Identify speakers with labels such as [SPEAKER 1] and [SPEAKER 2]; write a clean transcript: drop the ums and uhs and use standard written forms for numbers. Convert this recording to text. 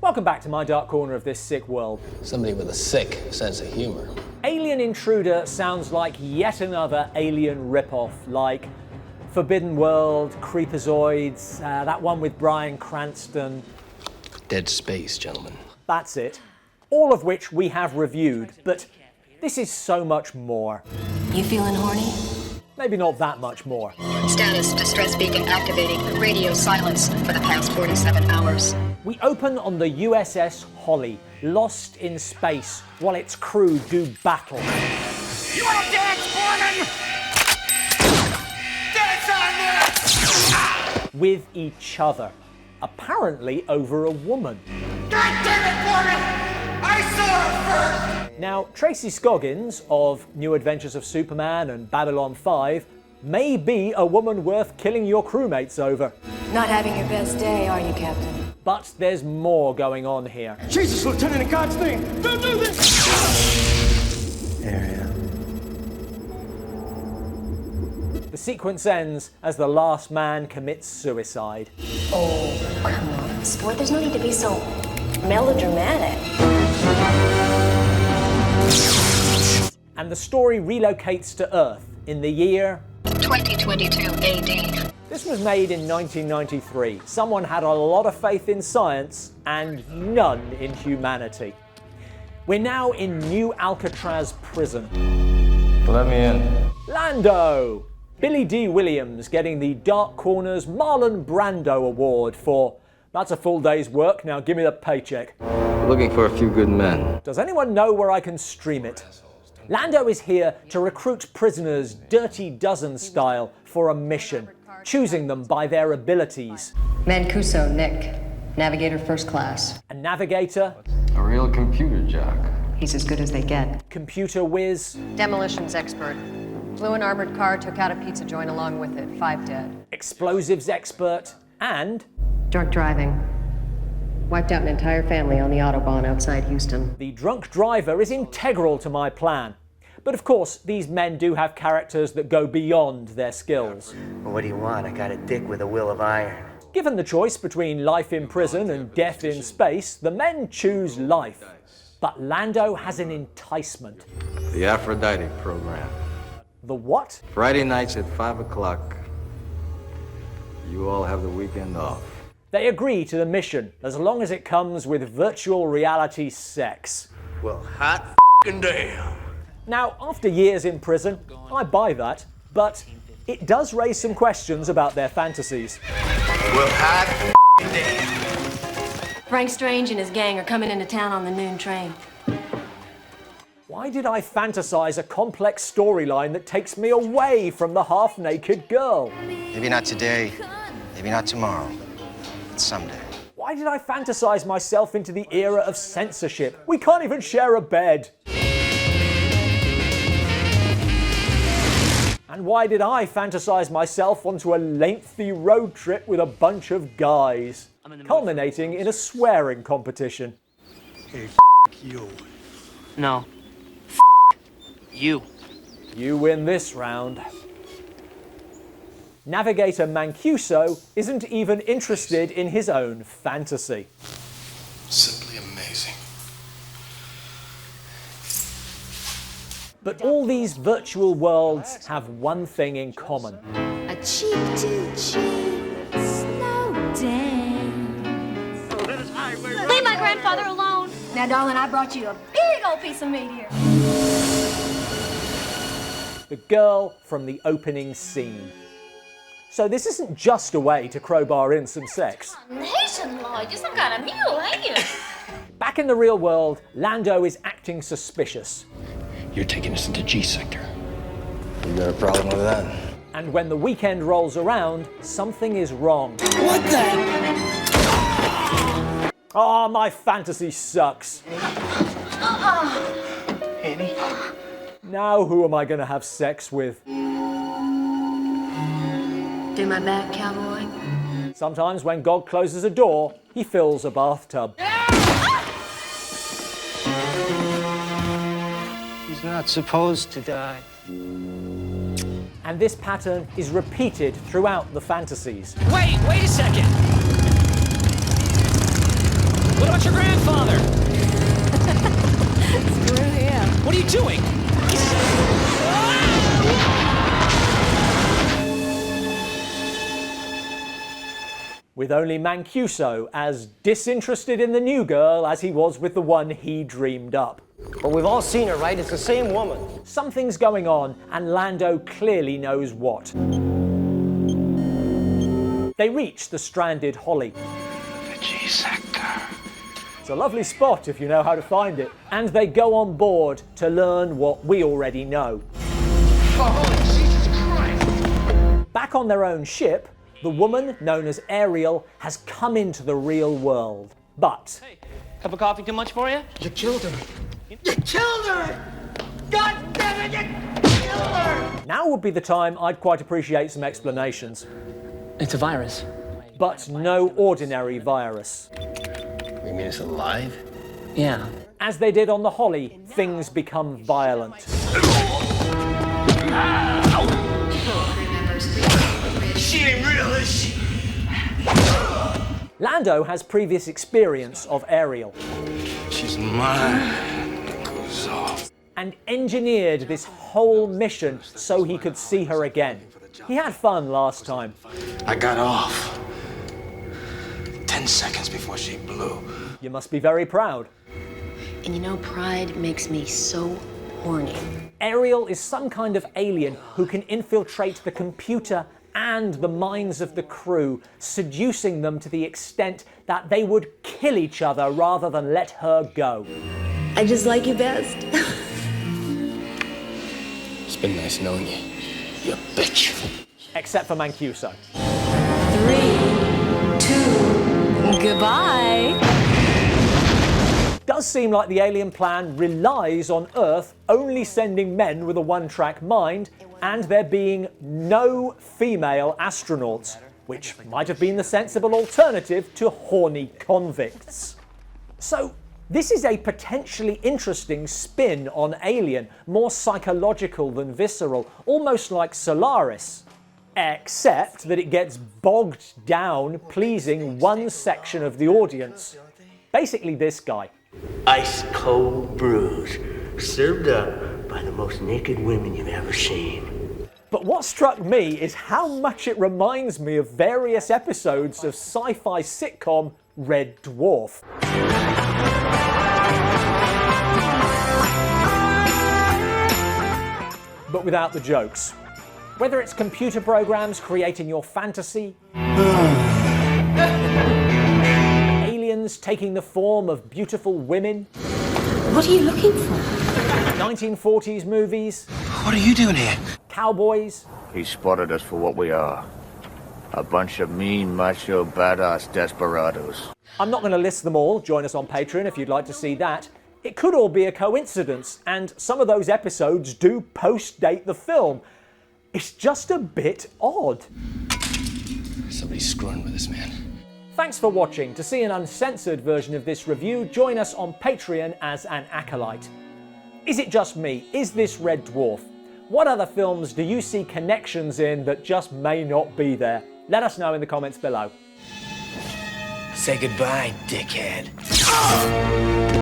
[SPEAKER 1] Welcome back to my dark corner of this sick world.
[SPEAKER 2] Somebody with a sick sense of humor.
[SPEAKER 1] Alien Intruder sounds like yet another Alien ripoff, like Forbidden World, Creepazoids, that one with Bryan Cranston.
[SPEAKER 2] Dead Space, gentlemen.
[SPEAKER 1] That's it. All of which we have reviewed, but this is so much more.
[SPEAKER 3] You feeling horny?
[SPEAKER 1] Maybe not that much more.
[SPEAKER 4] Status, distress beacon activating. Radio silence for the past 47 hours.
[SPEAKER 1] We open on the USS Holly, lost in space, while its crew do battle.
[SPEAKER 5] You wanna dance, Dorman? Dance on this!
[SPEAKER 1] With each other, apparently over a woman.
[SPEAKER 5] God damn it, Dorman! I saw her first!
[SPEAKER 1] Now, Tracy Scoggins of New Adventures of Superman and Babylon 5 may be a woman worth killing your crewmates over.
[SPEAKER 3] Not having your best day, are you, Captain?
[SPEAKER 1] But there's more going on here.
[SPEAKER 5] Jesus, Lieutenant, in God's name, don't do this!
[SPEAKER 2] Ariel.
[SPEAKER 1] The sequence ends as the last man commits suicide.
[SPEAKER 3] Oh, come on, sport. There's no need to be so melodramatic.
[SPEAKER 1] And the story relocates to Earth in the year
[SPEAKER 4] 2022 AD.
[SPEAKER 1] This was made in 1993. Someone had a lot of faith in science and none in humanity. We're now in New Alcatraz prison.
[SPEAKER 2] Let me in.
[SPEAKER 1] Lando! Billy Dee Williams getting the Dark Corner's Marlon Brando Award for "That's a full day's work, now give me the paycheck."
[SPEAKER 2] Looking for a few good men.
[SPEAKER 1] Does anyone know where I can stream it? Lando is here to recruit prisoners Dirty Dozen style for a mission, choosing them by their abilities.
[SPEAKER 6] Mancuso, Nick. Navigator first class.
[SPEAKER 1] A navigator,
[SPEAKER 2] A real computer jock.
[SPEAKER 6] He's as good as they get.
[SPEAKER 1] computer whiz,
[SPEAKER 6] Demolitions expert. Flew an armored car, took out a pizza joint along with it. 5 dead.
[SPEAKER 1] explosives expert, and
[SPEAKER 6] Drunk driving. Wiped out an entire family on the Autobahn outside Houston.
[SPEAKER 1] the drunk driver is integral to my plan. But of course, these men do have characters that go beyond their skills.
[SPEAKER 7] Well, what do you want? I got a dick with a will of iron.
[SPEAKER 1] Given the choice between life in prison and death in space, the men choose life. But Lando has an enticement.
[SPEAKER 2] The Aphrodite program.
[SPEAKER 1] The what?
[SPEAKER 2] Friday nights at 5 o'clock. You all have the weekend off.
[SPEAKER 1] They agree to the mission, as long as it comes with virtual reality sex.
[SPEAKER 7] Well, hot f***ing damn.
[SPEAKER 1] Now, after years in prison, I buy that, but it does raise some questions about their fantasies.
[SPEAKER 7] Well, hot f***ing damn.
[SPEAKER 3] Frank Strange and his gang are coming into town on the noon train.
[SPEAKER 1] Why did I fantasize a complex storyline that takes me away from the half-naked girl?
[SPEAKER 7] Maybe not today, maybe not tomorrow, but someday.
[SPEAKER 1] Why did I fantasize myself into the era of censorship? We can't even share a bed. And why did I fantasize myself onto a lengthy road trip with a bunch of guys, culminating in a swearing competition?
[SPEAKER 7] Hey, you.
[SPEAKER 8] No. You.
[SPEAKER 1] You win this round. Navigator Mancuso isn't even interested in his own fantasy.
[SPEAKER 9] Simply amazing.
[SPEAKER 1] But all these virtual worlds have one thing in common.
[SPEAKER 10] A cheek-to-cheek slow dance.
[SPEAKER 11] Leave my grandfather alone.
[SPEAKER 10] Now, darling, I brought you a big old piece of meat here.
[SPEAKER 1] The girl from the opening scene. So this isn't just a way to crowbar in some sex.
[SPEAKER 11] Nationwide, you're some kind of mule, ain't you?
[SPEAKER 1] Back in the real world, Lando is acting suspicious.
[SPEAKER 2] You're taking us into G sector. You got a problem with that?
[SPEAKER 1] And when the weekend rolls around, something is wrong.
[SPEAKER 5] What the?
[SPEAKER 1] Oh, my fantasy sucks.
[SPEAKER 7] Annie?
[SPEAKER 1] Now who am I going to have sex with?
[SPEAKER 3] Do my back, cowboy.
[SPEAKER 1] Sometimes when God closes a door, he fills a bathtub.
[SPEAKER 7] He's not supposed to die.
[SPEAKER 1] And this pattern is repeated throughout the fantasies.
[SPEAKER 8] Wait a second!
[SPEAKER 12] What about your grandfather?
[SPEAKER 10] Screw him.
[SPEAKER 12] What are you doing?
[SPEAKER 1] With only Mancuso as disinterested in the new girl as he was with the one he dreamed up.
[SPEAKER 13] But we've all seen her, right? It's the same woman.
[SPEAKER 1] Something's going on, and Lando clearly knows what. They reach the stranded Holly.
[SPEAKER 9] The G sector.
[SPEAKER 1] It's a lovely spot if you know how to find it. And they go on board to learn what we already know.
[SPEAKER 5] Oh, holy Jesus Christ!
[SPEAKER 1] Back on their own ship, the woman known as Ariel has come into the real world. But...
[SPEAKER 8] Hey, cup of coffee too much for you?
[SPEAKER 5] You killed her. You killed her! God damn it, you killed her!
[SPEAKER 1] now would be the time I'd quite appreciate some explanations.
[SPEAKER 8] It's a virus.
[SPEAKER 1] But no ordinary virus.
[SPEAKER 2] You mean it's alive?
[SPEAKER 8] Yeah.
[SPEAKER 1] As they did on the Holly, things become violent.
[SPEAKER 5] She ain't real, is she?
[SPEAKER 1] Lando has previous experience of Ariel.
[SPEAKER 9] She's mine. Goes off.
[SPEAKER 1] And engineered this whole mission so he could see her again. He had fun last time.
[SPEAKER 9] I got off 10 seconds before she blew.
[SPEAKER 1] You must be very proud.
[SPEAKER 3] And you know, pride makes me so horny.
[SPEAKER 1] Ariel is some kind of alien who can infiltrate the computer and the minds of the crew, seducing them to the extent that they would kill each other rather than let her go.
[SPEAKER 3] I just like you best.
[SPEAKER 2] It's been nice knowing you, you bitch.
[SPEAKER 1] Except for Mancuso.
[SPEAKER 10] 3, 2, goodbye.
[SPEAKER 1] Does seem like the alien plan relies on Earth only sending men with a one-track mind and there being no female astronauts, which might have been the sensible alternative to horny convicts. So, this is a potentially interesting spin on Alien, more psychological than visceral, almost like Solaris. Except that it gets bogged down pleasing one section of the audience. Basically this guy.
[SPEAKER 14] Ice cold brews, served up by the most naked women you've ever seen.
[SPEAKER 1] But what struck me is how much it reminds me of various episodes of sci-fi sitcom Red Dwarf. But without the jokes. Whether it's computer programs creating your fantasy, aliens taking the form of beautiful women.
[SPEAKER 3] What are you looking for?
[SPEAKER 1] 1940s movies.
[SPEAKER 7] What are you doing here?
[SPEAKER 1] Cowboys.
[SPEAKER 15] He spotted us for what we are. A bunch of mean, macho, badass desperados.
[SPEAKER 1] I'm not going to list them all. Join us on Patreon if you'd like to see that. It could all be a coincidence, and some of those episodes do post-date the film. It's just a bit odd.
[SPEAKER 2] Somebody's screwing with this man.
[SPEAKER 1] Thanks for watching. To see an uncensored version of this review, join us on Patreon as an acolyte. Is it just me? Is this Red Dwarf? What other films do you see connections in that just may not be there? Let us know in the comments below.
[SPEAKER 14] Say goodbye, dickhead.